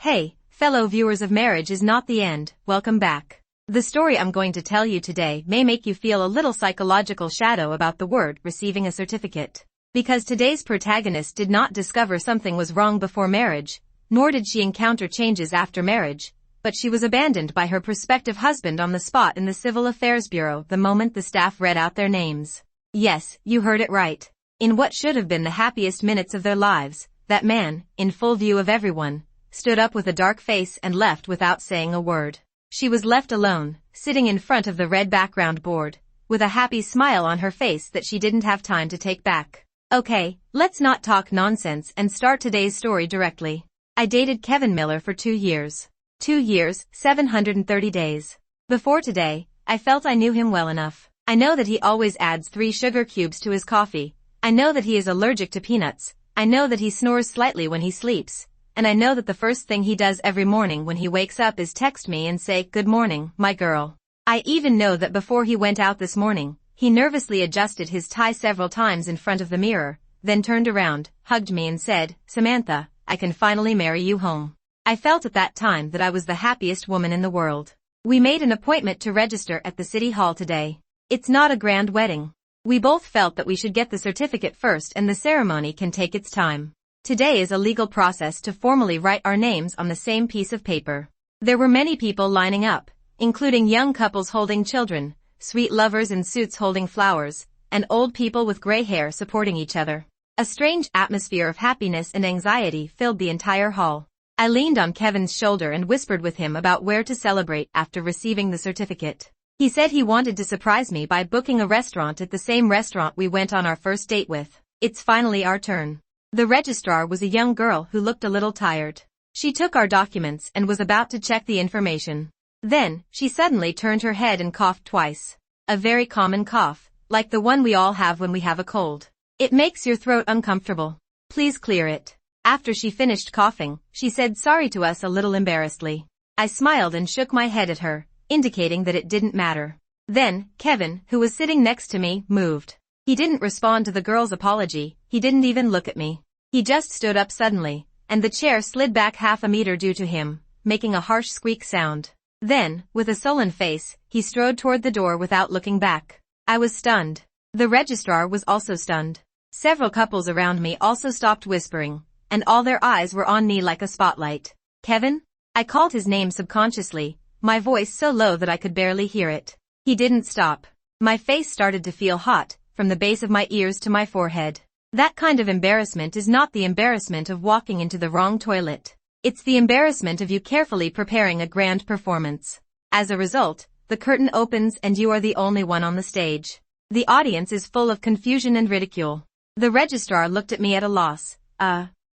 Hey, fellow viewers of Marriage is Not the End, welcome back. The story I'm going to tell you today may make you feel a little psychological shadow about the word receiving a certificate. Because today's protagonist did not discover something was wrong before marriage, nor did she encounter changes after marriage, but she was abandoned by her prospective husband on the spot in the Civil Affairs Bureau the moment the staff read out their names. Yes, you heard it right. In what should have been the happiest minutes of their lives, that man, in full view of everyone, stood up with a dark face and left without saying a word. She was left alone, sitting in front of the red background board, with a happy smile on her face that she didn't have time to take back. Okay, let's not talk nonsense and start today's story directly. I dated Kevin Miller for 2 years. 2 years, 730 days. Before today, I felt I knew him well enough. I know that he always adds 3 sugar cubes to his coffee. I know that he is allergic to peanuts. I know that he snores slightly when he sleeps. And I know that the first thing he does every morning when he wakes up is text me and say, "Good morning, my girl." I even know that before he went out this morning, he nervously adjusted his tie several times in front of the mirror, then turned around, hugged me and said, "Samantha, I can finally marry you home." I felt at that time that I was the happiest woman in the world. We made an appointment to register at the city hall today. It's not a grand wedding. We both felt that we should get the certificate first and the ceremony can take its time. Today is a legal process to formally write our names on the same piece of paper. There were many people lining up, including young couples holding children, sweet lovers in suits holding flowers, and old people with gray hair supporting each other. A strange atmosphere of happiness and anxiety filled the entire hall. I leaned on Kevin's shoulder and whispered with him about where to celebrate after receiving the certificate. He said he wanted to surprise me by booking a restaurant at the same restaurant we went on our first date with. It's finally our turn. The registrar was a young girl who looked a little tired. She took our documents and was about to check the information. Then, she suddenly turned her head and coughed twice. A very common cough, like the one we all have when we have a cold. It makes your throat uncomfortable. Please clear it. After she finished coughing, she said sorry to us a little embarrassedly. I smiled and shook my head at her, indicating that it didn't matter. Then, Kevin, who was sitting next to me, moved. He didn't respond to the girl's apology, he didn't even look at me. He just stood up suddenly, and the chair slid back half a meter due to him, making a harsh squeak sound. Then, with a sullen face, he strode toward the door without looking back. I was stunned. The registrar was also stunned. Several couples around me also stopped whispering, and all their eyes were on me like a spotlight. "Kevin?" I called his name subconsciously, my voice so low that I could barely hear it. He didn't stop. My face started to feel hot, from the base of my ears to my forehead. That kind of embarrassment is not the embarrassment of walking into the wrong toilet. It's the embarrassment of you carefully preparing a grand performance. As a result, the curtain opens and you are the only one on the stage. The audience is full of confusion and ridicule. The registrar looked at me at a loss.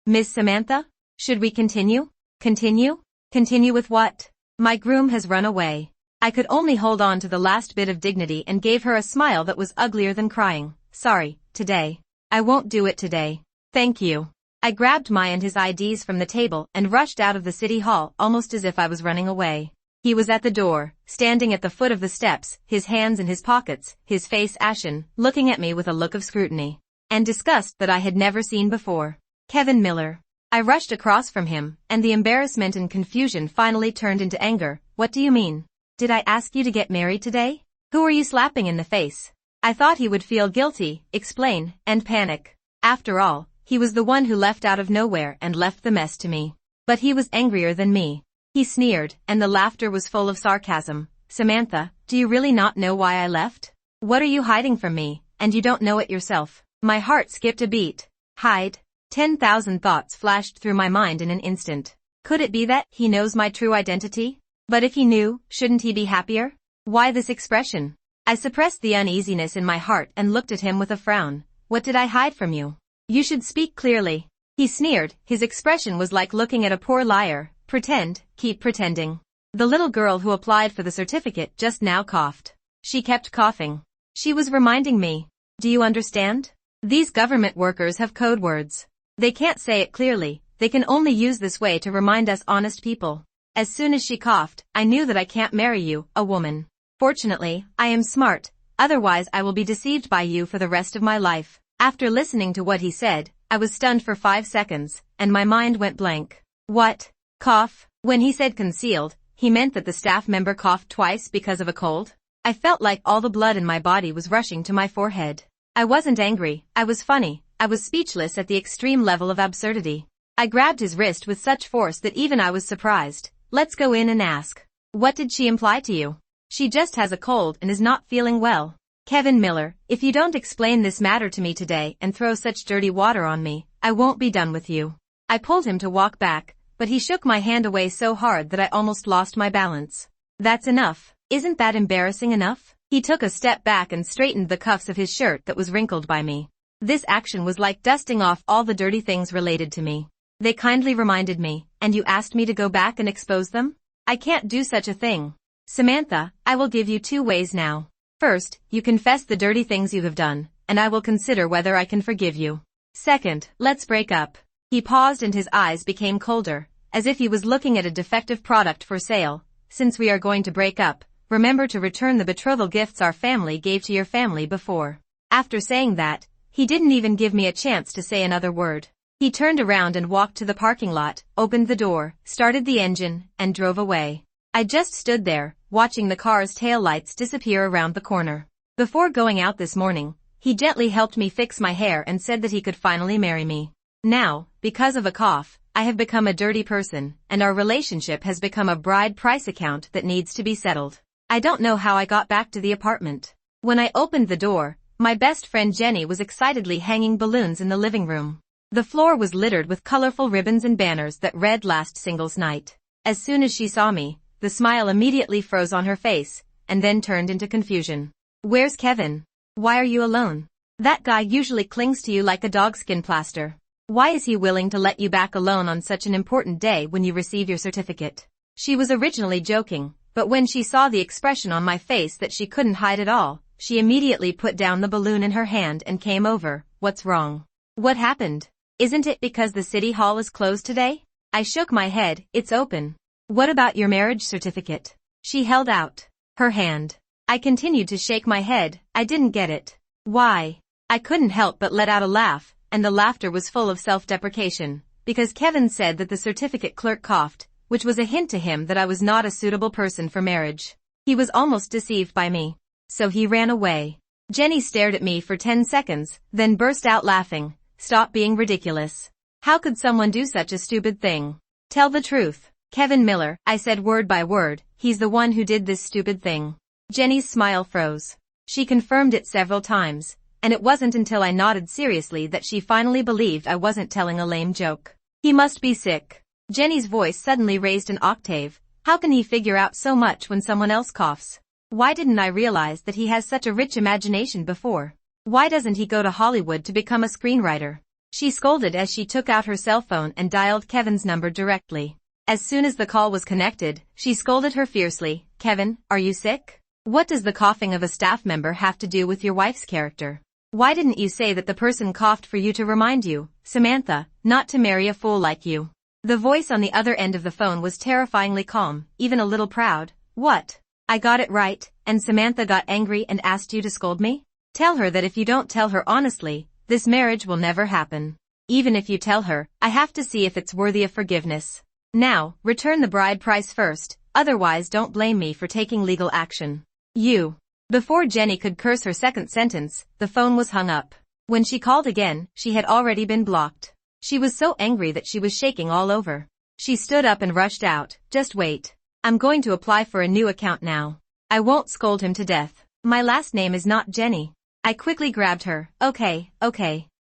Miss Samantha? Should we continue? Continue? Continue with what? My groom has run away. I could only hold on to the last bit of dignity and gave her a smile that was uglier than crying. Sorry, today. I won't do it today. Thank you. I grabbed my and his IDs from the table and rushed out of the city hall almost as if I was running away. He was at the door, standing at the foot of the steps, his hands in his pockets, his face ashen, looking at me with a look of scrutiny and disgust that I had never seen before. Kevin Miller. I rushed across from him, and the embarrassment and confusion finally turned into anger. What do you mean? Did I ask you to get married today? Who are you slapping in the face? I thought he would feel guilty, explain, and panic. After all, he was the one who left out of nowhere and left the mess to me. But he was angrier than me. He sneered, and the laughter was full of sarcasm. Samantha, do you really not know why I left? What are you hiding from me, and you don't know it yourself? My heart skipped a beat. Hide? 10,000 thoughts flashed through my mind in an instant. Could it be that he knows my true identity? But if he knew, shouldn't he be happier? Why this expression? I suppressed the uneasiness in my heart and looked at him with a frown. What did I hide from you? You should speak clearly. He sneered, his expression was like looking at a poor liar. Pretend, keep pretending. The little girl who applied for the certificate just now coughed. She kept coughing. She was reminding me. Do you understand? These government workers have code words. They can't say it clearly, they can only use this way to remind us honest people. As soon as she coughed, I knew that I can't marry you, a woman. Fortunately, I am smart, otherwise I will be deceived by you for the rest of my life. After listening to what he said, I was stunned for 5 seconds, and my mind went blank. What? Cough. When he said concealed, he meant that the staff member coughed twice because of a cold? I felt like all the blood in my body was rushing to my forehead. I wasn't angry, I was funny, I was speechless at the extreme level of absurdity. I grabbed his wrist with such force that even I was surprised. Let's go in and ask. What did she imply to you? She just has a cold and is not feeling well. Kevin Miller, if you don't explain this matter to me today and throw such dirty water on me, I won't be done with you. I pulled him to walk back, but he shook my hand away so hard that I almost lost my balance. That's enough. Isn't that embarrassing enough? He took a step back and straightened the cuffs of his shirt that was wrinkled by me. This action was like dusting off all the dirty things related to me. They kindly reminded me, and you asked me to go back and expose them? I can't do such a thing. Samantha, I will give you 2 ways now. First, you confess the dirty things you have done, and I will consider whether I can forgive you. Second, let's break up. He paused and his eyes became colder, as if he was looking at a defective product for sale. Since we are going to break up, remember to return the betrothal gifts our family gave to your family before. After saying that, he didn't even give me a chance to say another word. He turned around and walked to the parking lot, opened the door, started the engine, and drove away. I just stood there, watching the car's taillights disappear around the corner. Before going out this morning, he gently helped me fix my hair and said that he could finally marry me. Now, because of a cough, I have become a dirty person, and our relationship has become a bride price account that needs to be settled. I don't know how I got back to the apartment. When I opened the door, my best friend Jenny was excitedly hanging balloons in the living room. The floor was littered with colorful ribbons and banners that read Last Singles Night. As soon as she saw me, the smile immediately froze on her face, and then turned into confusion. Where's Kevin? Why are you alone? That guy usually clings to you like a dogskin plaster. Why is he willing to let you back alone on such an important day when you receive your certificate? She was originally joking, but when she saw the expression on my face that she couldn't hide at all, she immediately put down the balloon in her hand and came over. What's wrong? What happened? Isn't it because the city hall is closed today? I shook my head. It's open. What about your marriage certificate? She held out her hand. I continued to shake my head. I didn't get it. Why? I couldn't help but let out a laugh, and the laughter was full of self-deprecation, because Kevin said that the certificate clerk coughed, which was a hint to him that I was not a suitable person for marriage. He was almost deceived by me. So he ran away. Jenny stared at me for 10 seconds, then burst out laughing. Stop being ridiculous. How could someone do such a stupid thing? Tell the truth. Kevin Miller, I said word by word, he's the one who did this stupid thing. Jenny's smile froze. She confirmed it several times, and it wasn't until I nodded seriously that she finally believed I wasn't telling a lame joke. He must be sick. Jenny's voice suddenly raised an octave. How can he figure out so much when someone else coughs? Why didn't I realize that he has such a rich imagination before? Why doesn't he go to Hollywood to become a screenwriter? She scolded as she took out her cell phone and dialed Kevin's number directly. As soon as the call was connected, she scolded her fiercely. Kevin, are you sick? What does the coughing of a staff member have to do with your wife's character? Why didn't you say that the person coughed for you to remind you, Samantha, not to marry a fool like you? The voice on the other end of the phone was terrifyingly calm, even a little proud. What? I got it right, and Samantha got angry and asked you to scold me? Tell her that if you don't tell her honestly, this marriage will never happen. Even if you tell her, I have to see if it's worthy of forgiveness. Now, return the bride price first, otherwise don't blame me for taking legal action. You. Before Jenny could curse her second sentence, the phone was hung up. When she called again, she had already been blocked. She was so angry that she was shaking all over. She stood up and rushed out. Just wait. I'm going to apply for a new account now. I won't scold him to death. My last name is not Jenny. I quickly grabbed her. Okay.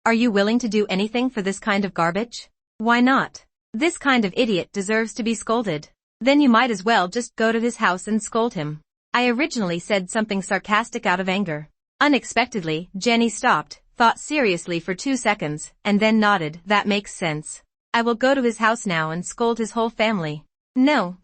Are you willing to do anything for this kind of garbage? Why not? This kind of idiot deserves to be scolded. Then you might as well just go to his house and scold him. I originally said something sarcastic out of anger. Unexpectedly, Jenny stopped, thought seriously for 2 seconds, and then nodded. That makes sense. I will go to his house now and scold his whole family. No.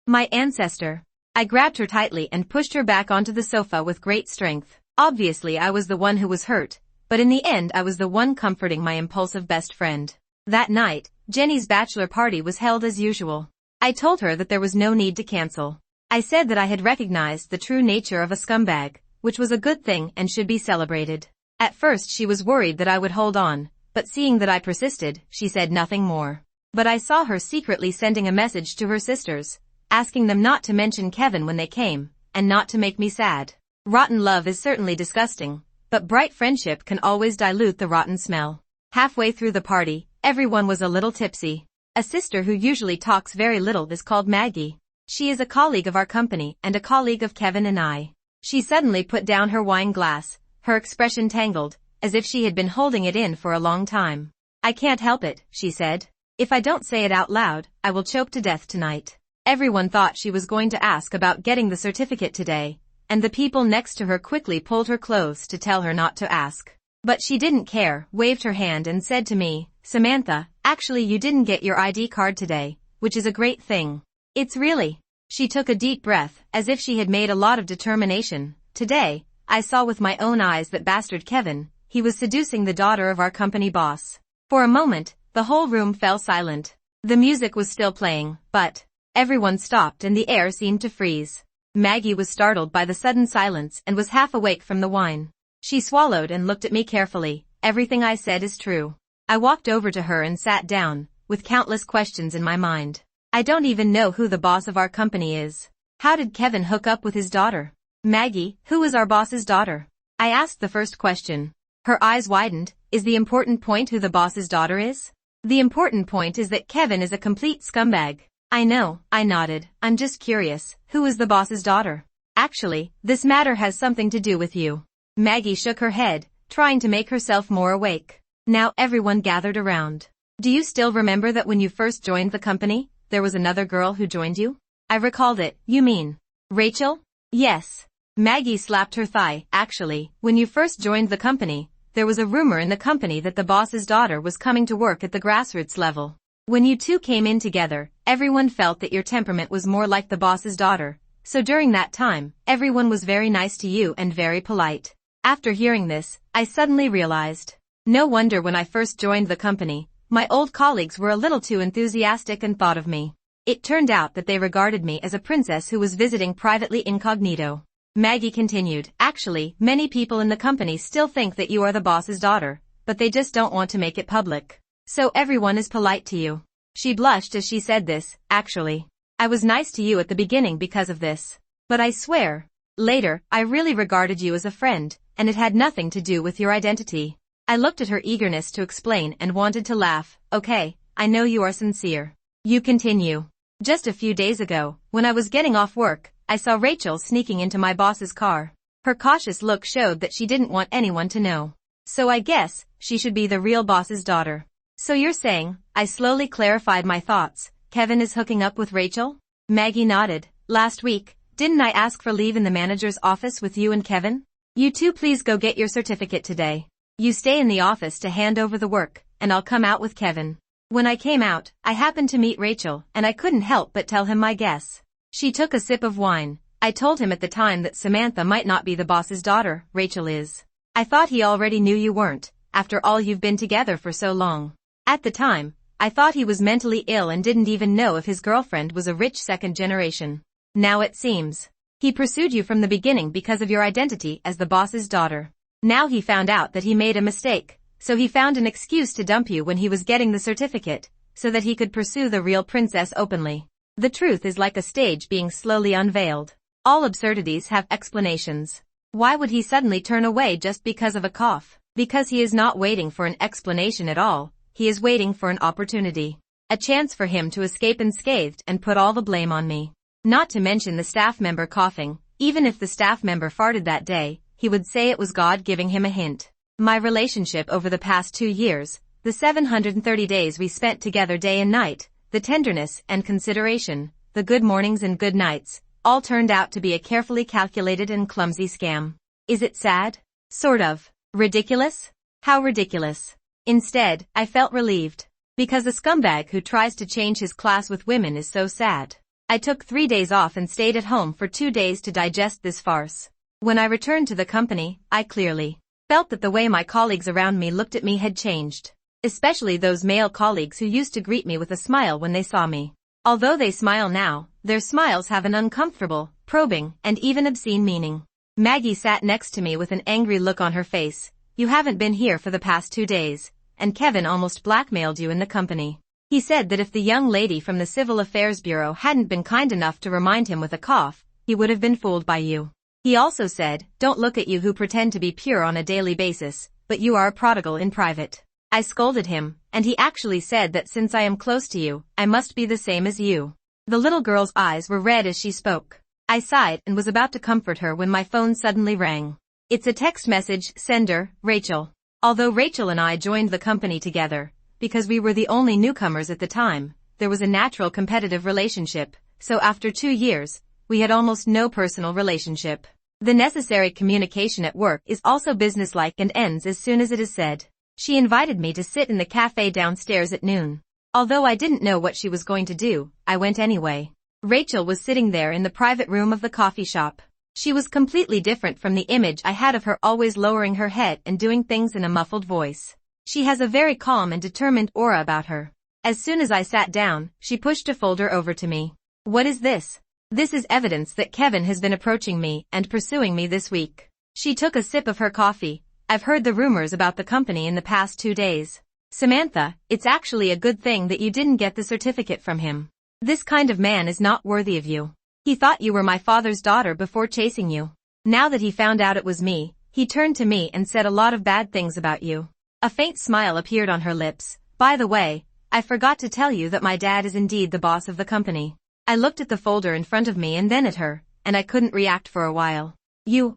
My ancestor. I grabbed her tightly and pushed her back onto the sofa with great strength. Obviously I was the one who was hurt, but in the end I was the one comforting my impulsive best friend. That night, Jenny's bachelor party was held as usual. I told her that there was no need to cancel. I said that I had recognized the true nature of a scumbag, which was a good thing and should be celebrated. At first she was worried that I would hold on, but seeing that I persisted, she said nothing more. But I saw her secretly sending a message to her sisters, asking them not to mention Kevin when they came, and not to make me sad. Rotten love is certainly disgusting, but bright friendship can always dilute the rotten smell. Halfway through the party, everyone was a little tipsy. A sister who usually talks very little is called Maggie. She is a colleague of our company and a colleague of Kevin and I. She suddenly put down her wine glass, her expression tangled, as if she had been holding it in for a long time. "I can't help it," she said. "If I don't say it out loud, I will choke to death tonight." Everyone thought she was going to ask about getting the certificate today, and the people next to her quickly pulled her clothes to tell her not to ask. But she didn't care, waved her hand and said to me, "Samantha, actually you didn't get your ID card today, which is a great thing. It's really." She took a deep breath, as if she had made a lot of determination. "Today, I saw with my own eyes that bastard Kevin, he was seducing the daughter of our company boss." For a moment, the whole room fell silent. The music was still playing, but everyone stopped and the air seemed to freeze. Maggie was startled by the sudden silence and was half awake from the wine. She swallowed and looked at me carefully. "Everything I said is true." I walked over to her and sat down, with countless questions in my mind. "I don't even know who the boss of our company is. How did Kevin hook up with his daughter?" "Maggie, who is our boss's daughter?" I asked the first question. Her eyes widened. "Is the important point who the boss's daughter is?" "The important point is that Kevin is a complete scumbag." "I know," I nodded. "I'm just curious, who is the boss's daughter?" "Actually, this matter has something to do with you." Maggie shook her head, trying to make herself more awake. Now everyone gathered around. "Do you still remember that when you first joined the company, there was another girl who joined you?" I recalled it. "You mean Rachel?" "Yes." Maggie slapped her thigh. "Actually, when you first joined the company, there was a rumor in the company that the boss's daughter was coming to work at the grassroots level. When you two came in together, everyone felt that your temperament was more like the boss's daughter, so during that time, everyone was very nice to you and very polite." After hearing this, I suddenly realized. No wonder when I first joined the company, my old colleagues were a little too enthusiastic and thought of me. It turned out that they regarded me as a princess who was visiting privately incognito. Maggie continued, "Actually, many people in the company still think that you are the boss's daughter, but they just don't want to make it public. So everyone is polite to you." She blushed as she said this. "Actually, I was nice to you at the beginning because of this. But I swear, later, I really regarded you as a friend, and it had nothing to do with your identity." I looked at her eagerness to explain and wanted to laugh. "Okay, I know you are sincere. You continue." "Just a few days ago, when I was getting off work, I saw Rachel sneaking into my boss's car. Her cautious look showed that she didn't want anyone to know. So I guess, she should be the real boss's daughter." "So you're saying," I slowly clarified my thoughts, "Kevin is hooking up with Rachel?" Maggie nodded. "Last week, didn't I ask for leave in the manager's office with you and Kevin? You two please go get your certificate today. You stay in the office to hand over the work, and I'll come out with Kevin." When I came out, I happened to meet Rachel, and I couldn't help but tell him my guess. She took a sip of wine. "I told him at the time that Samantha might not be the boss's daughter, Rachel is. I thought he already knew you weren't, after all you've been together for so long. At the time, I thought he was mentally ill and didn't even know if his girlfriend was a rich second generation. Now it seems he pursued you from the beginning because of your identity as the boss's daughter. Now he found out that he made a mistake, so he found an excuse to dump you when he was getting the certificate, so that he could pursue the real princess openly. The truth is like a stage being slowly unveiled. All absurdities have explanations. Why would he suddenly turn away just because of a cough? Because he is not waiting for an explanation at all, he is waiting for an opportunity. A chance for him to escape unscathed and put all the blame on me. Not to mention the staff member coughing. Even if the staff member farted that day, he would say it was God giving him a hint. My relationship over the past 2 years, the 730 days we spent together day and night, the tenderness and consideration, the good mornings and good nights, all turned out to be a carefully calculated and clumsy scam. Is it sad? Sort of. Ridiculous? How ridiculous? Instead, I felt relieved. Because a scumbag who tries to change his class with women is so sad. I took 3 days off and stayed at home for 2 days to digest this farce. When I returned to the company, I clearly felt that the way my colleagues around me looked at me had changed. Especially those male colleagues who used to greet me with a smile when they saw me. Although they smile now, their smiles have an uncomfortable, probing, and even obscene meaning. Maggie sat next to me with an angry look on her face. "You haven't been here for the past 2 days, and Kevin almost blackmailed you in the company. He said that if the young lady from the Civil Affairs Bureau hadn't been kind enough to remind him with a cough, he would have been fooled by you. He also said, don't look at you who pretend to be pure on a daily basis, but you are a prodigal in private. I scolded him, and he actually said that since I am close to you, I must be the same as you. The little girl's eyes were red as she spoke. I sighed and was about to comfort her when my phone suddenly rang. It's a text message, sender, Rachel. Although Rachel and I joined the company together, because we were the only newcomers at the time, there was a natural competitive relationship, so after 2 years, we had almost no personal relationship. The necessary communication at work is also businesslike and ends as soon as it is said. She invited me to sit in the cafe downstairs at noon. Although I didn't know what she was going to do, I went anyway. Rachel was sitting there in the private room of the coffee shop. She was completely different from the image I had of her, always lowering her head and doing things in a muffled voice. She has a very calm and determined aura about her. As soon as I sat down, she pushed a folder over to me. What is this? This is evidence that Kevin has been approaching me and pursuing me this week. She took a sip of her coffee. I've heard the rumors about the company in the past 2 days. Samantha, it's actually a good thing that you didn't get the certificate from him. This kind of man is not worthy of you. He thought you were my father's daughter before chasing you. Now that he found out it was me, he turned to me and said a lot of bad things about you. A faint smile appeared on her lips. By the way, I forgot to tell you that my dad is indeed the boss of the company. I looked at the folder in front of me and then at her, and I couldn't react for a while.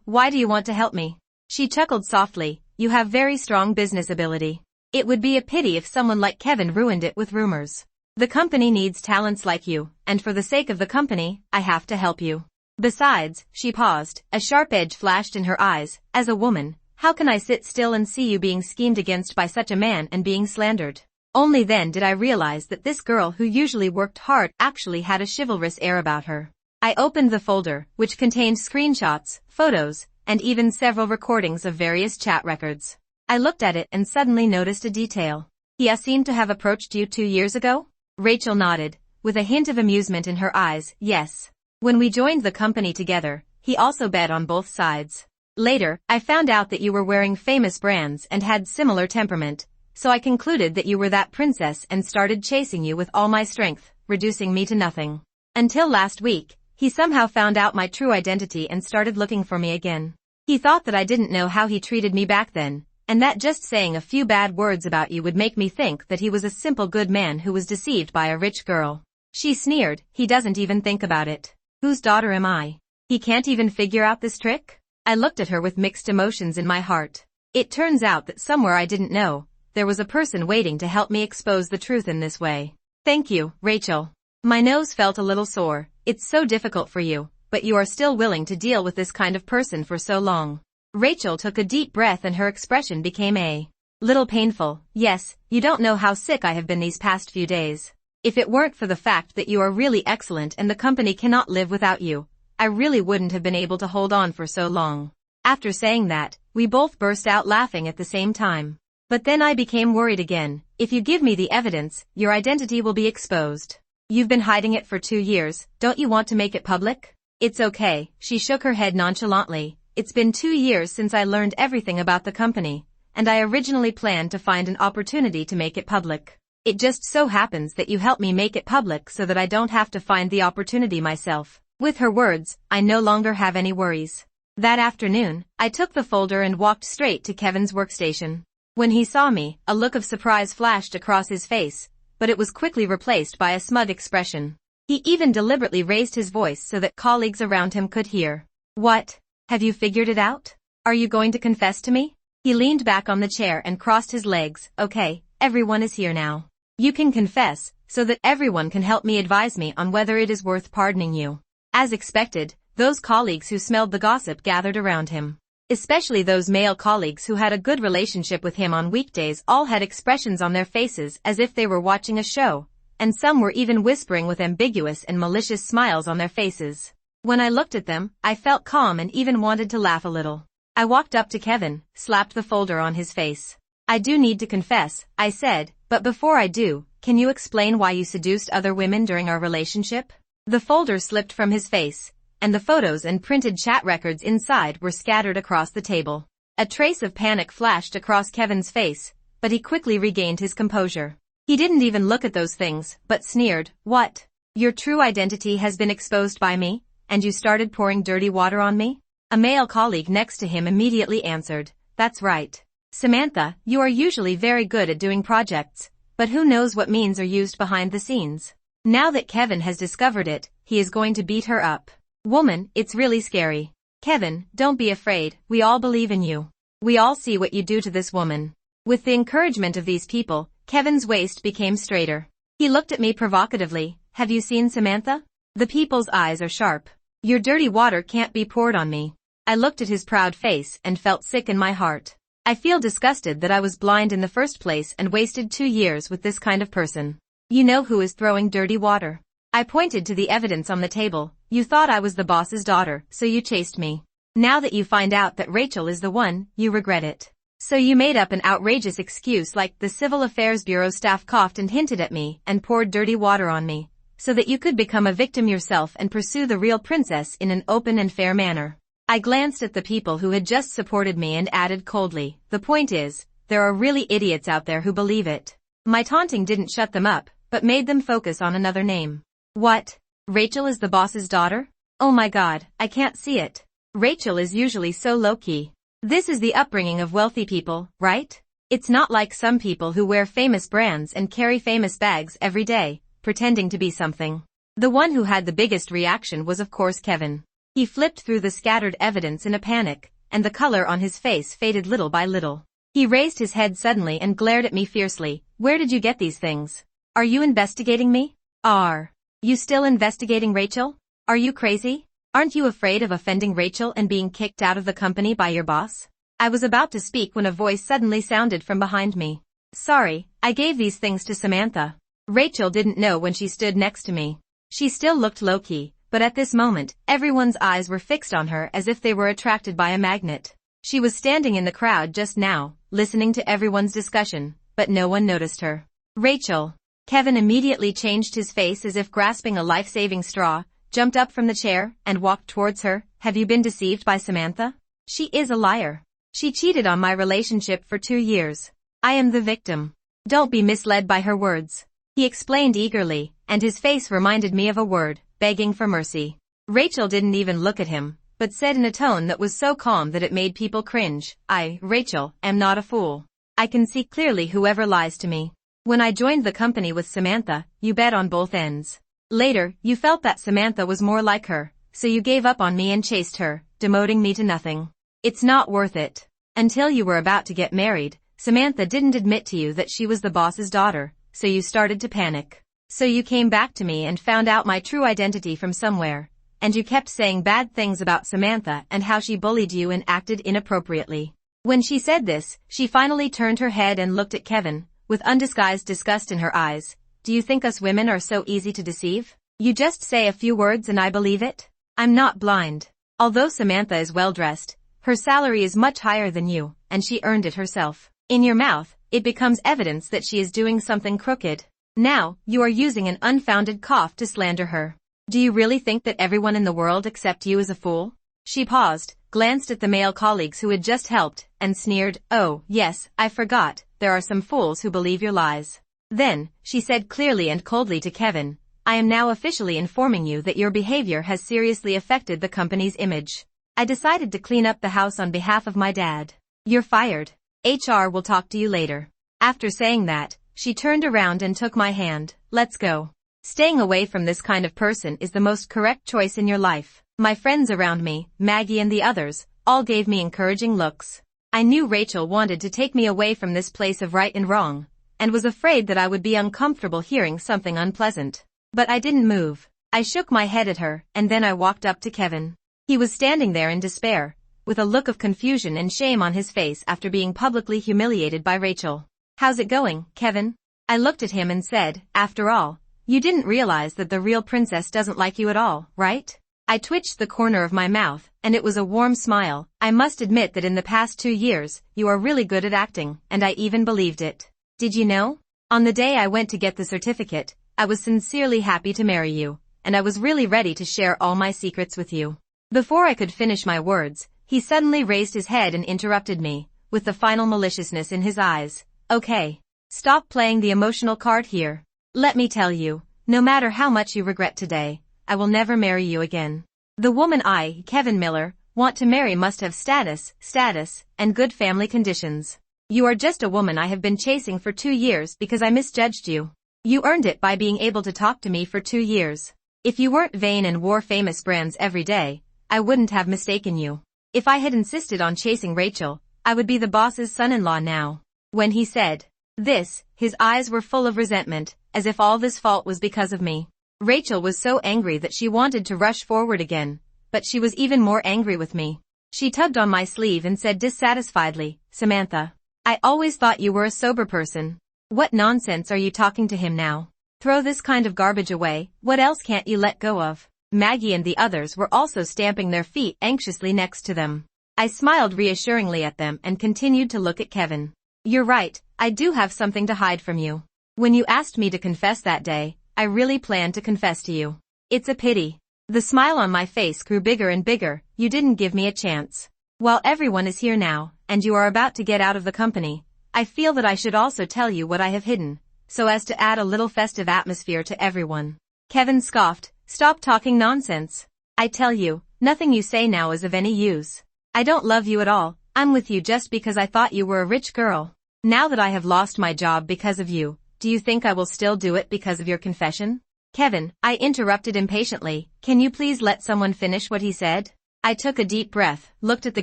Why do you want to help me? She chuckled softly. You have very strong business ability. It would be a pity if someone like Kevin ruined it with rumors. The company needs talents like you, and for the sake of the company, I have to help you. Besides, she paused, a sharp edge flashed in her eyes. As a woman, how can I sit still and see you being schemed against by such a man and being slandered? Only then did I realize that this girl who usually worked hard actually had a chivalrous air about her. I opened the folder, which contained screenshots, photos, and even several recordings of various chat records. I looked at it and suddenly noticed a detail. He seemed to have approached you 2 years ago? Rachel nodded, with a hint of amusement in her eyes. Yes. When we joined the company together, he also bet on both sides. Later, I found out that you were wearing famous brands and had similar temperament, so I concluded that you were that princess and started chasing you with all my strength, reducing me to nothing. Until last week, he somehow found out my true identity and started looking for me again. He thought that I didn't know how he treated me back then, and that just saying a few bad words about you would make me think that he was a simple good man who was deceived by a rich girl. She sneered. He doesn't even think about it. Whose daughter am I? He can't even figure out this trick? I looked at her with mixed emotions in my heart. It turns out that somewhere I didn't know, there was a person waiting to help me expose the truth in this way. Thank you, Rachel. My nose felt a little sore. It's so difficult for you, but you are still willing to deal with this kind of person for so long. Rachel took a deep breath and her expression became a little painful. Yes, you don't know how sick I have been these past few days. If it weren't for the fact that you are really excellent and the company cannot live without you, I really wouldn't have been able to hold on for so long. After saying that, we both burst out laughing at the same time. But then I became worried again. If you give me the evidence, your identity will be exposed. You've been hiding it for 2 years, don't you want to make it public? It's okay, she shook her head nonchalantly. It's been 2 years since I learned everything about the company, and I originally planned to find an opportunity to make it public. It just so happens that you helped me make it public so that I don't have to find the opportunity myself. With her words, I no longer have any worries. That afternoon, I took the folder and walked straight to Kevin's workstation. When he saw me, a look of surprise flashed across his face, but it was quickly replaced by a smug expression. He even deliberately raised his voice so that colleagues around him could hear. What? Have you figured it out? Are you going to confess to me? He leaned back on the chair and crossed his legs. Okay, everyone is here now. You can confess, so that everyone can help me advise me on whether it is worth pardoning you. As expected, those colleagues who smelled the gossip gathered around him. Especially those male colleagues who had a good relationship with him on weekdays all had expressions on their faces as if they were watching a show, and some were even whispering with ambiguous and malicious smiles on their faces. When I looked at them, I felt calm and even wanted to laugh a little. I walked up to Kevin, slapped the folder on his face. I do need to confess, I said, but before I do, can you explain why you seduced other women during our relationship? The folder slipped from his face, and the photos and printed chat records inside were scattered across the table. A trace of panic flashed across Kevin's face, but he quickly regained his composure. He didn't even look at those things, but sneered, "What? Your true identity has been exposed by me, and you started pouring dirty water on me?" A male colleague next to him immediately answered, "That's right. Samantha, you are usually very good at doing projects, but who knows what means are used behind the scenes. Now that Kevin has discovered it, he is going to beat her up. Woman, it's really scary. Kevin, don't be afraid, we all believe in you. We all see what you do to this woman." With the encouragement of these people, Kevin's waist became straighter. He looked at me provocatively, "Have you seen Samantha? The people's eyes are sharp. Your dirty water can't be poured on me." I looked at his proud face and felt sick in my heart. I feel disgusted that I was blind in the first place and wasted 2 years with this kind of person. "You know who is throwing dirty water?" I pointed to the evidence on the table. "You thought I was the boss's daughter, so you chased me. Now that you find out that Rachel is the one, you regret it. So you made up an outrageous excuse like the Civil Affairs Bureau staff coughed and hinted at me and poured dirty water on me, so that you could become a victim yourself and pursue the real princess in an open and fair manner." I glanced at the people who had just supported me and added coldly, "The point is, there are really idiots out there who believe it." My taunting didn't shut them up, but made them focus on another name. "What? Rachel is the boss's daughter? Oh my god, I can't see it. Rachel is usually so low-key. This is the upbringing of wealthy people, right? It's not like some people who wear famous brands and carry famous bags every day, pretending to be something." The one who had the biggest reaction was of course Kevin. He flipped through the scattered evidence in a panic, and the color on his face faded little by little. He raised his head suddenly and glared at me fiercely. "Where did you get these things? Are you investigating me? Are you still investigating Rachel? Are you crazy? Aren't you afraid of offending Rachel and being kicked out of the company by your boss?" I was about to speak when a voice suddenly sounded from behind me. "Sorry, I gave these things to Samantha." Rachel didn't know when she stood next to me. She still looked low-key, but at this moment, everyone's eyes were fixed on her as if they were attracted by a magnet. She was standing in the crowd just now, listening to everyone's discussion, but no one noticed her. "Rachel." Kevin immediately changed his face as if grasping a life-saving straw, jumped up from the chair, and walked towards her. "Have you been deceived by Samantha? She is a liar. She cheated on my relationship for 2 years. I am the victim. Don't be misled by her words." He explained eagerly, and his face reminded me of a word, begging for mercy. Rachel didn't even look at him, but said in a tone that was so calm that it made people cringe, "I, Rachel, am not a fool. I can see clearly whoever lies to me. When I joined the company with Samantha, you bet on both ends. Later, you felt that Samantha was more like her, so you gave up on me and chased her, demoting me to nothing. It's not worth it. Until you were about to get married, Samantha didn't admit to you that she was the boss's daughter, so you started to panic. So you came back to me and found out my true identity from somewhere, and you kept saying bad things about Samantha and how she bullied you and acted inappropriately." When she said this, she finally turned her head and looked at Kevin, with undisguised disgust in her eyes. "Do you think us women are so easy to deceive? You just say a few words and I believe it? I'm not blind. Although Samantha is well-dressed, her salary is much higher than you, and she earned it herself. In your mouth, it becomes evidence that she is doing something crooked. Now, you are using an unfounded cough to slander her. Do you really think that everyone in the world except you is a fool?" She paused, glanced at the male colleagues who had just helped, and sneered, "Oh, yes, I forgot, there are some fools who believe your lies." Then, she said clearly and coldly to Kevin, "I am now officially informing you that your behavior has seriously affected the company's image. I decided to clean up the house on behalf of my dad. You're fired. HR will talk to you later." After saying that, she turned around and took my hand. "Let's go. Staying away from this kind of person is the most correct choice in your life." My friends around me, Maggie and the others, all gave me encouraging looks. I knew Rachel wanted to take me away from this place of right and wrong, and was afraid that I would be uncomfortable hearing something unpleasant. But I didn't move. I shook my head at her, and then I walked up to Kevin. He was standing there in despair, with a look of confusion and shame on his face after being publicly humiliated by Rachel. "How's it going, Kevin?" I looked at him and said, "After all, you didn't realize that the real princess doesn't like you at all, right?" I twitched the corner of my mouth, and it was a warm smile. "I must admit that in the past 2 years, you are really good at acting, and I even believed it. Did you know? On the day I went to get the certificate, I was sincerely happy to marry you, and I was really ready to share all my secrets with you." Before I could finish my words, he suddenly raised his head and interrupted me, with the final maliciousness in his eyes. "Okay. Stop playing the emotional card here. Let me tell you, no matter how much you regret today, I will never marry you again. The woman I, Kevin Miller, want to marry must have status, and good family conditions. You are just a woman I have been chasing for 2 years because I misjudged you. You earned it by being able to talk to me for 2 years. If you weren't vain and wore famous brands every day, I wouldn't have mistaken you. If I had insisted on chasing Rachel, I would be the boss's son-in-law now. When he said this, his eyes were full of resentment, as if all this fault was because of me. Rachel was so angry that she wanted to rush forward again, but she was even more angry with me. She tugged on my sleeve and said dissatisfiedly, "Samantha, I always thought you were a sober person. What nonsense are you talking to him now? Throw this kind of garbage away, what else can't you let go of?" Maggie and the others were also stamping their feet anxiously next to them. I smiled reassuringly at them and continued to look at Kevin. "You're right, I do have something to hide from you. When you asked me to confess that day, I really planned to confess to you. It's a pity." The smile on my face grew bigger and bigger. "You didn't give me a chance. While everyone is here now, and you are about to get out of the company, I feel that I should also tell you what I have hidden, so as to add a little festive atmosphere to everyone." Kevin scoffed, "Stop talking nonsense. I tell you, nothing you say now is of any use. I don't love you at all, I'm with you just because I thought you were a rich girl. Now that I have lost my job because of you, do you think I will still do it because of your confession?" "Kevin," I interrupted impatiently, "can you please let someone finish what he said?" I took a deep breath, looked at the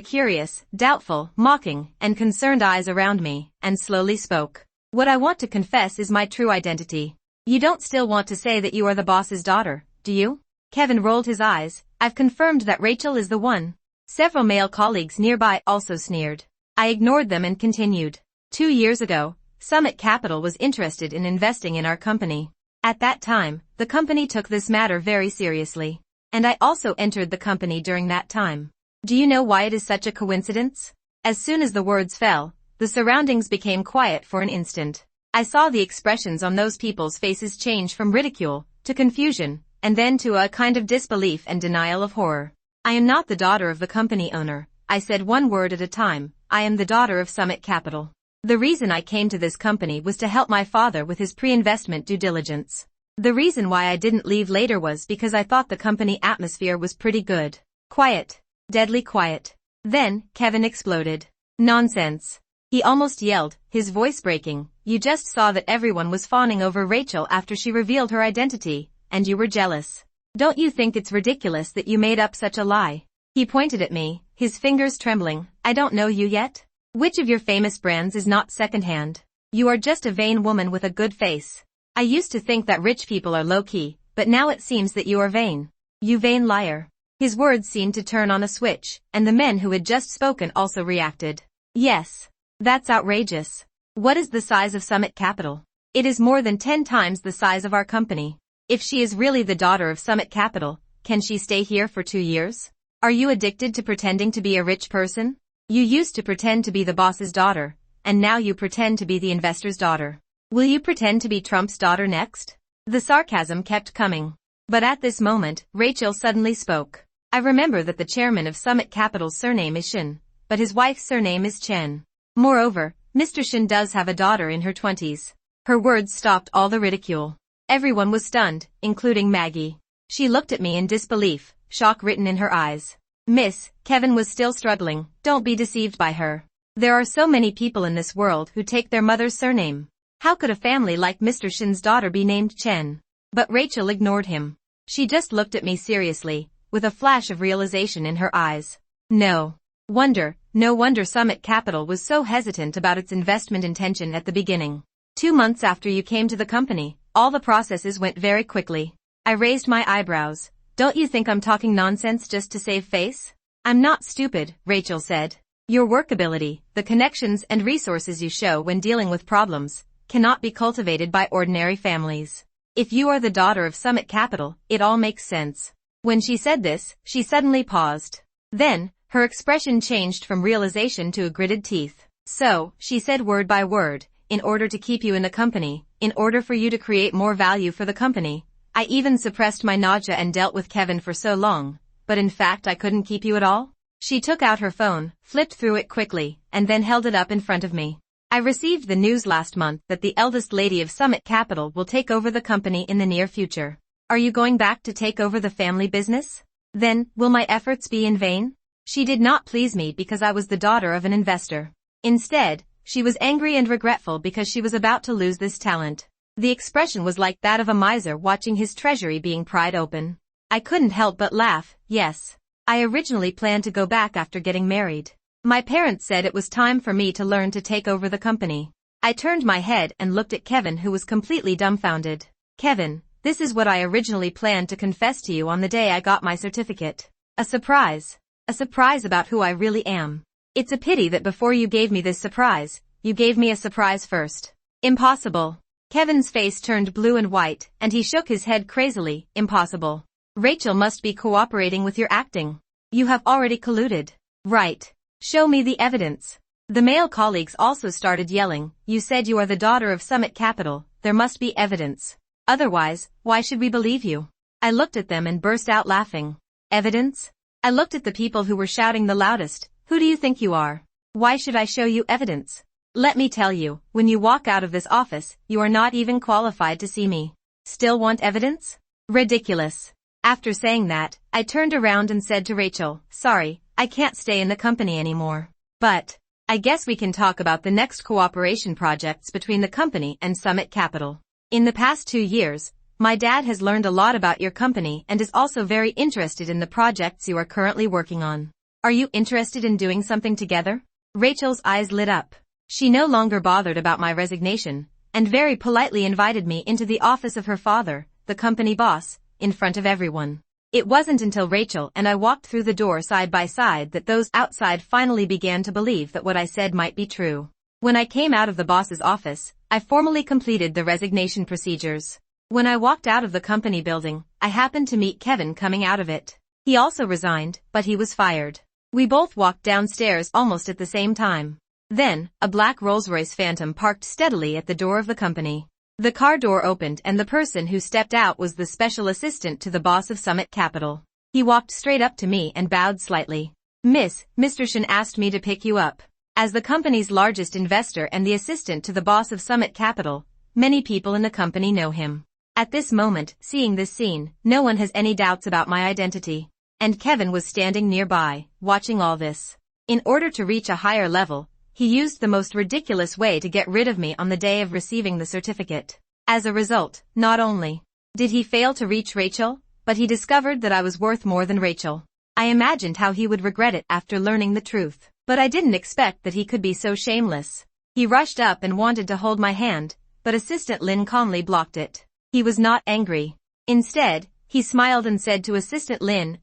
curious, doubtful, mocking, and concerned eyes around me, and slowly spoke. "What I want to confess is my true identity. You don't still want to say that you are the boss's daughter, do you?" Kevin rolled his eyes. "I've confirmed that Rachel is the one." Several male colleagues nearby also sneered. I ignored them and continued. 2 years ago, Summit Capital was interested in investing in our company. At that time, the company took this matter very seriously. And I also entered the company during that time. Do you know why it is such a coincidence? As soon as the words fell, the surroundings became quiet for an instant. I saw the expressions on those people's faces change from ridicule, to confusion, and then to a kind of disbelief and denial of horror. "I am not the daughter of the company owner," I said one word at a time. "I am the daughter of Summit Capital. The reason I came to this company was to help my father with his pre-investment due diligence. The reason why I didn't leave later was because I thought the company atmosphere was pretty good. Quiet. Deadly quiet." Then, Kevin exploded. "Nonsense." He almost yelled, his voice breaking. "You just saw that everyone was fawning over Rachel after she revealed her identity, and you were jealous. Don't you think it's ridiculous that you made up such a lie?" He pointed at me, his fingers trembling. "I don't know you yet. Which of your famous brands is not secondhand? You are just a vain woman with a good face. I used to think that rich people are low-key, but now it seems that you are vain. You vain liar." His words seemed to turn on a switch, and the men who had just spoken also reacted. "Yes. That's outrageous. What is the size of Summit Capital? It is more than 10 times the size of our company. If she is really the daughter of Summit Capital, can she stay here for 2 years? Are you addicted to pretending to be a rich person? You used to pretend to be the boss's daughter, and now you pretend to be the investor's daughter. Will you pretend to be Trump's daughter next?" The sarcasm kept coming. But at this moment, Rachel suddenly spoke. "I remember that the chairman of Summit Capital's surname is Shin, but his wife's surname is Chen. Moreover, Mr. Shin does have a daughter in her 20s. Her words stopped all the ridicule. Everyone was stunned, including Maggie. She looked at me in disbelief, shock written in her eyes. "Miss," Kevin was still struggling, "don't be deceived by her. There are so many people in this world who take their mother's surname. How could a family like Mr. Shin's daughter be named Chen?" But Rachel ignored him. She just looked at me seriously, with a flash of realization in her eyes. No wonder Summit Capital was so hesitant about its investment intention at the beginning. 2 months after you came to the company, all the processes went very quickly. I raised my eyebrows. "Don't you think I'm talking nonsense just to save face?" "I'm not stupid," Rachel said. "Your workability, the connections and resources you show when dealing with problems, cannot be cultivated by ordinary families. If you are the daughter of Summit Capital, it all makes sense." When she said this, she suddenly paused. Then, her expression changed from realization to gritted teeth. "So," she said word by word, "in order to keep you in the company, in order for you to create more value for the company, I even suppressed my nausea and dealt with Kevin for so long, but in fact I couldn't keep you at all?" She took out her phone, flipped through it quickly, and then held it up in front of me. I received the news last month that the eldest lady of Summit Capital will take over the company in the near future. Are you going back to take over the family business? Then, will my efforts be in vain? She did not please me because I was the daughter of an investor. Instead, she was angry and regretful because she was about to lose this talent. The expression was like that of a miser watching his treasury being pried open. I couldn't help but laugh. Yes. I originally planned to go back after getting married. My parents said it was time for me to learn to take over the company. I turned my head and looked at Kevin, who was completely dumbfounded. Kevin, this is what I originally planned to confess to you on the day I got my certificate. A surprise. A surprise about who I really am. It's a pity that before you gave me this surprise, you gave me a surprise first. Impossible. Kevin's face turned blue and white, and he shook his head crazily. Impossible. Rachel must be cooperating with your acting. You have already colluded. Right. Show me the evidence. The male colleagues also started yelling. You said you are the daughter of Summit Capital. There must be evidence. Otherwise, why should we believe you? I looked at them and burst out laughing. Evidence? I looked at the people who were shouting the loudest. Who do you think you are? Why should I show you evidence? Let me tell you, when you walk out of this office, you are not even qualified to see me. Still want evidence? Ridiculous. After saying that, I turned around and said to Rachel, sorry, I can't stay in the company anymore. But, I guess we can talk about the next cooperation projects between the company and Summit Capital. In the past 2 years, my dad has learned a lot about your company and is also very interested in the projects you are currently working on. Are you interested in doing something together? Rachel's eyes lit up. She no longer bothered about my resignation, and very politely invited me into the office of her father, the company boss, in front of everyone. It wasn't until Rachel and I walked through the door side by side that those outside finally began to believe that what I said might be true. When I came out of the boss's office, I formally completed the resignation procedures. When I walked out of the company building, I happened to meet Kevin coming out of it. He also resigned, but he was fired. We both walked downstairs almost at the same time. Then, a black Rolls-Royce Phantom parked steadily at the door of the company. The car door opened and the person who stepped out was the special assistant to the boss of Summit Capital. He walked straight up to me and bowed slightly. Mr. Shen asked me to pick you up. As the company's largest investor and the assistant to the boss of Summit Capital, many people in the company know him. At this moment, seeing this scene, no one has any doubts about my identity. And Kevin was standing nearby, watching all this. In order to reach a higher level, he used the most ridiculous way to get rid of me on the day of receiving the certificate. As a result, not only did he fail to reach Rachel, but he discovered that I was worth more than Rachel. I imagined how he would regret it after learning the truth, but I didn't expect that he could be so shameless. He rushed up and wanted to hold my hand, but Assistant Lin calmly blocked it. He was not angry. Instead, he smiled and said to Assistant Lin,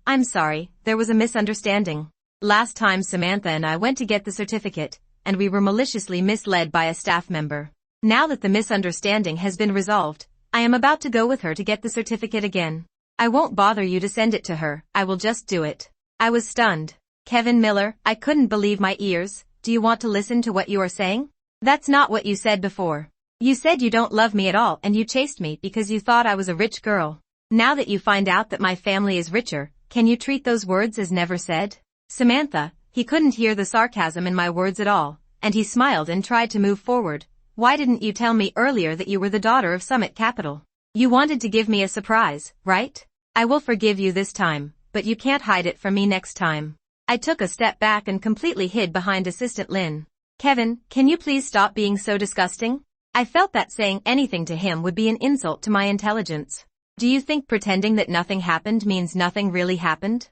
I'm sorry, there was a misunderstanding. Last time Samantha and I went to get the certificate, and we were maliciously misled by a staff member. Now that the misunderstanding has been resolved, I am about to go with her to get the certificate again. I won't bother you to send it to her, I will just do it. I was stunned. Kevin Miller, I couldn't believe my ears. Do you want to listen to what you are saying? That's not what you said before. You said you don't love me at all and you chased me because you thought I was a rich girl. Now that you find out that my family is richer, can you treat those words as never said? Samantha, he couldn't hear the sarcasm in my words at all, and he smiled and tried to move forward. Why didn't you tell me earlier that you were the daughter of Summit Capital? You wanted to give me a surprise, right? I will forgive you this time, but you can't hide it from me next time. I took a step back and completely hid behind Assistant Lin. Kevin, can you please stop being so disgusting? I felt that saying anything to him would be an insult to my intelligence. Do you think pretending that nothing happened means nothing really happened?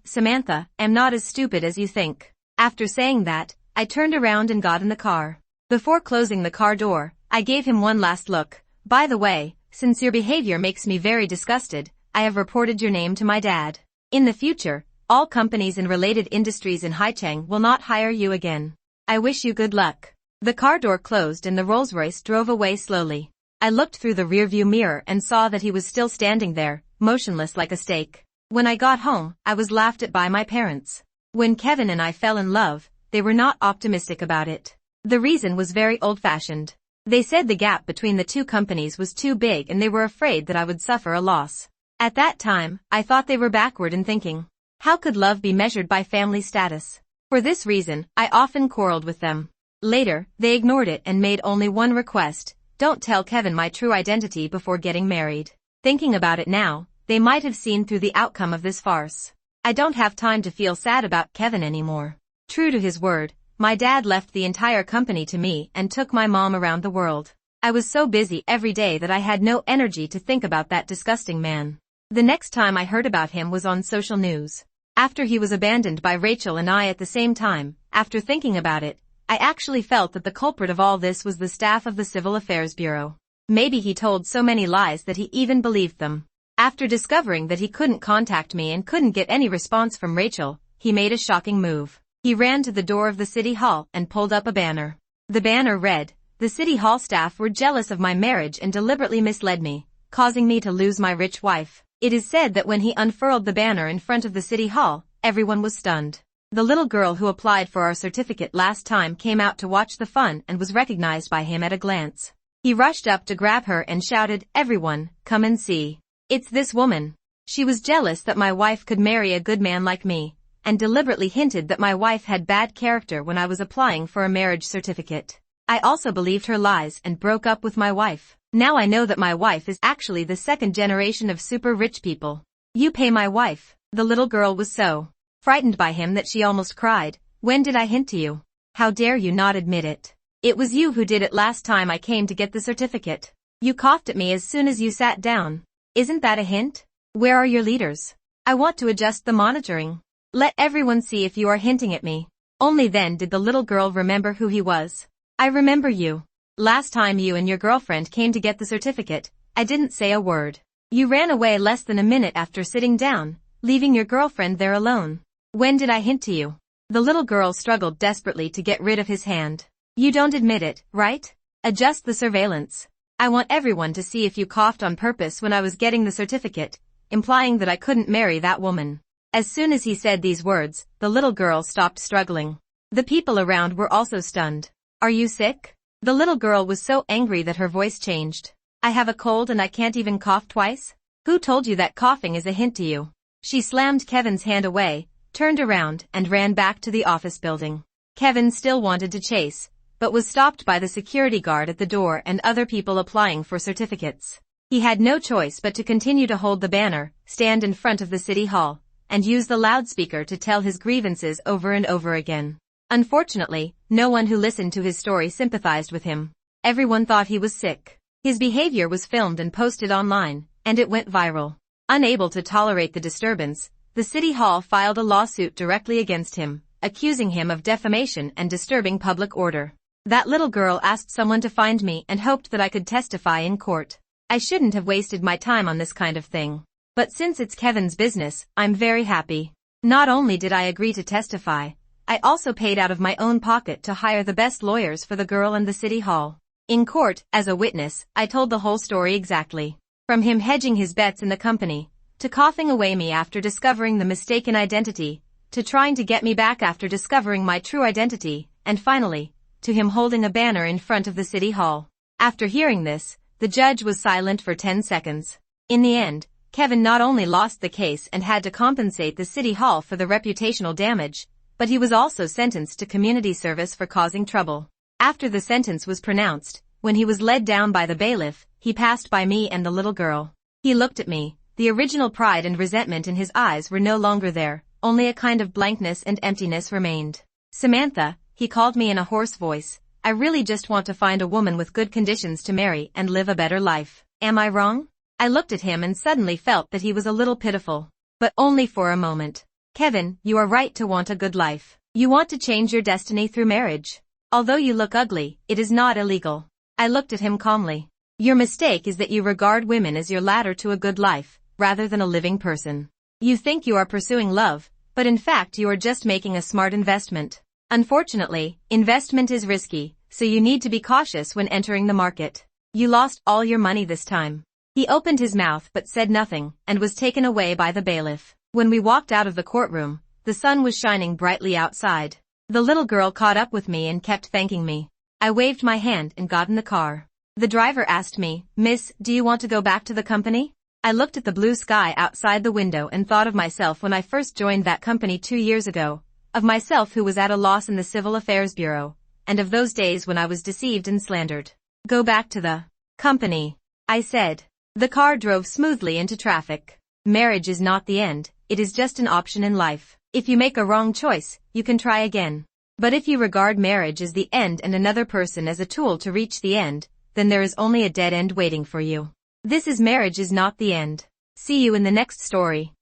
Samantha, am not as stupid as you think. After saying that, I turned around and got in the car. Before closing the car door, I gave him one last look. By the way, since your behavior makes me very disgusted, I have reported your name to my dad. In the future, all companies in related industries in Haicheng will not hire you again. I wish you good luck. The car door closed and the Rolls-Royce drove away slowly. I looked through the rearview mirror and saw that he was still standing there, motionless like a stake. When I got home, I was laughed at by my parents. When Kevin and I fell in love, they were not optimistic about it. The reason was very old-fashioned. They said the gap between the two companies was too big and they were afraid that I would suffer a loss. At that time, I thought they were backward in thinking. How could love be measured by family status? For this reason, I often quarreled with them. Later, they ignored it and made only one request: don't tell Kevin my true identity before getting married. Thinking about it now, they might have seen through the outcome of this farce. I don't have time to feel sad about Kevin anymore. True to his word, my dad left the entire company to me and took my mom around the world. I was so busy every day that I had no energy to think about that disgusting man. The next time I heard about him was on social news. After he was abandoned by Rachel and I at the same time. After thinking about it, I actually felt that the culprit of all this was the staff of the Civil Affairs Bureau. Maybe he told so many lies that he even believed them. After discovering that he couldn't contact me and couldn't get any response from Rachel, he made a shocking move. He ran to the door of the city hall and pulled up a banner. The banner read, "The city hall staff were jealous of my marriage and deliberately misled me, causing me to lose my rich wife." It is said that when he unfurled the banner in front of the city hall, everyone was stunned. The little girl who applied for our certificate last time came out to watch the fun and was recognized by him at a glance. He rushed up to grab her and shouted, "Everyone, come and see. It's this woman." She was jealous that my wife could marry a good man like me, and deliberately hinted that my wife had bad character when I was applying for a marriage certificate. I also believed her lies and broke up with my wife. Now I know that my wife is actually the second generation of super rich people. "You pay my wife." The little girl was so frightened by him that she almost cried. "When did I hint to you? How dare you not admit it? It was you who did it last time I came to get the certificate. You coughed at me as soon as you sat down. Isn't that a hint? Where are your leaders? I want to adjust the monitoring. Let everyone see if you are hinting at me." Only then did the little girl remember who he was. "I remember you. Last time you and your girlfriend came to get the certificate, I didn't say a word. You ran away less than a minute after sitting down, leaving your girlfriend there alone. When did I hint to you?" The little girl struggled desperately to get rid of his hand. "You don't admit it, right? Adjust the surveillance. I want everyone to see if you coughed on purpose when I was getting the certificate," implying that I couldn't marry that woman. As soon as he said these words, the little girl stopped struggling. The people around were also stunned. "Are you sick?" The little girl was so angry that her voice changed. "I have a cold and I can't even cough twice? Who told you that coughing is a hint to you?" She slammed Kevin's hand away, turned around, and ran back to the office building. Kevin still wanted to chase, but was stopped by the security guard at the door and other people applying for certificates. He had no choice but to continue to hold the banner, stand in front of the city hall, and use the loudspeaker to tell his grievances over and over again. Unfortunately, no one who listened to his story sympathized with him. Everyone thought he was sick. His behavior was filmed and posted online, and it went viral. Unable to tolerate the disturbance, the city hall filed a lawsuit directly against him, accusing him of defamation and disturbing public order. That little girl asked someone to find me and hoped that I could testify in court. I shouldn't have wasted my time on this kind of thing. But since it's Kevin's business, I'm very happy. Not only did I agree to testify, I also paid out of my own pocket to hire the best lawyers for the girl and the city hall. In court, as a witness, I told the whole story exactly. From him hedging his bets in the company, to coughing away me after discovering the mistaken identity, to trying to get me back after discovering my true identity, and finally, to him holding a banner in front of the city hall. After hearing this, the judge was silent for 10 seconds. In the end, Kevin not only lost the case and had to compensate the city hall for the reputational damage, but he was also sentenced to community service for causing trouble. After the sentence was pronounced, when he was led down by the bailiff, he passed by me and the little girl. He looked at me. The original pride and resentment in his eyes were no longer there, only a kind of blankness and emptiness remained. "Samantha," he called me in a hoarse voice, "I really just want to find a woman with good conditions to marry and live a better life. Am I wrong?" I looked at him and suddenly felt that he was a little pitiful. But only for a moment. "Kevin, you are right to want a good life. You want to change your destiny through marriage. Although you look ugly, it is not illegal." I looked at him calmly. "Your mistake is that you regard women as your ladder to a good life, rather than a living person. You think you are pursuing love, but in fact you are just making a smart investment. Unfortunately, investment is risky, so you need to be cautious when entering the market. You lost all your money this time." He opened his mouth but said nothing, and was taken away by the bailiff. When we walked out of the courtroom, the sun was shining brightly outside. The little girl caught up with me and kept thanking me. I waved my hand and got in the car. The driver asked me, "Miss, do you want to go back to the company?" I looked at the blue sky outside the window and thought of myself when I first joined that company 2 years ago, of myself who was at a loss in the Civil Affairs Bureau, and of those days when I was deceived and slandered. Go back to the company, I said. The car drove smoothly into traffic. Marriage is not the end, it is just an option in life. If you make a wrong choice, you can try again. But if you regard marriage as the end and another person as a tool to reach the end, then there is only a dead end waiting for you. This is Marriage is Not the End. See you in the next story.